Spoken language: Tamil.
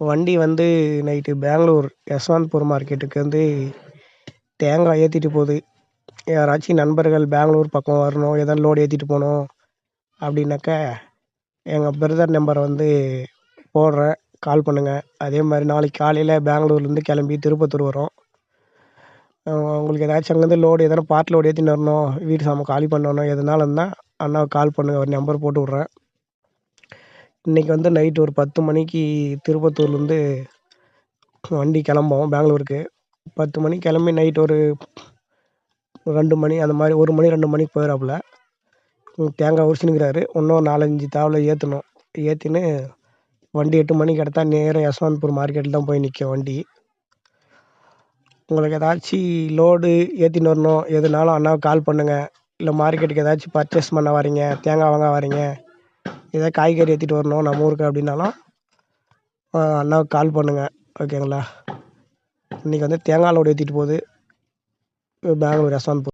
வண்டி வந்து நைட்டு பெங்களூர் யஷ்வந்த்பூர் மார்க்கெட்டுக்கு வந்து தேங்காய் ஏற்றிட்டு போகுது. யாராச்சும் நண்பர்கள் பெங்களூர் பக்கம் வரணும், எதாவது லோடு ஏற்றிட்டு போகணும் அப்படின்னாக்கா எங்கள் பிரதர் நம்பரை வந்து போடுறேன், கால் பண்ணுங்கள். அதே மாதிரி நாளைக்கு காலையில் பெங்களூர்லேருந்து கிளம்பி திருப்பத்தூர் வரோம். உங்களுக்கு ஏதாச்சும் அங்கேருந்து லோடு எதனா பார்ட் லோடு ஏற்றின்னு வரணும், வீட்டு சாமான் காலி பண்ணணும் எதுனாலும் இருந்தால் அண்ணாவுக்கு கால் பண்ணுங்கள், ஒரு நம்பர் போட்டு விட்றேன். இன்றைக்கி வந்து நைட்டு ஒரு 10 மணிக்கு திருப்பத்தூர்லேருந்து வண்டி கிளம்போம் பெங்களூருக்கு. 10 மணிக்கு கிளம்பி நைட் ஒரு 2 மணி அந்த மாதிரி 1 மணி 2 மணிக்கு போயிடறாப்புல. தேங்காய் உரிச்சுன்னுக்கிறாரு. இன்னும் 4, 5 தாவலை ஏற்றணும். ஏற்றின்னு வண்டி 8 மணிக்கு எடுத்தால் நேராக யஷ்வந்த்பூர் மார்க்கெட்டில் தான் போய் நிற்கும் வண்டி. உங்களுக்கு ஏதாச்சும் லோடு ஏற்றின்னு வரணும் எதுனாலும் அண்ணாவுக்கு கால் பண்ணுங்கள். இல்லை மார்க்கெட்டுக்கு ஏதாச்சும் பர்ச்சேஸ் பண்ண வரீங்க, தேங்காய் வாங்க வரீங்க, ஏதாவது காய்கறி ஏற்றிட்டு வரணும் நம்ம ஊருக்கு அப்படின்னாலும் அண்ணாவுக்கு கால் பண்ணுங்கள். ஓகேங்களா? இன்றைக்கி வந்து தேங்காய் லோடு ஏற்றிட்டு போகுது பெங்களூர் யஷ்வந்த்பூர்.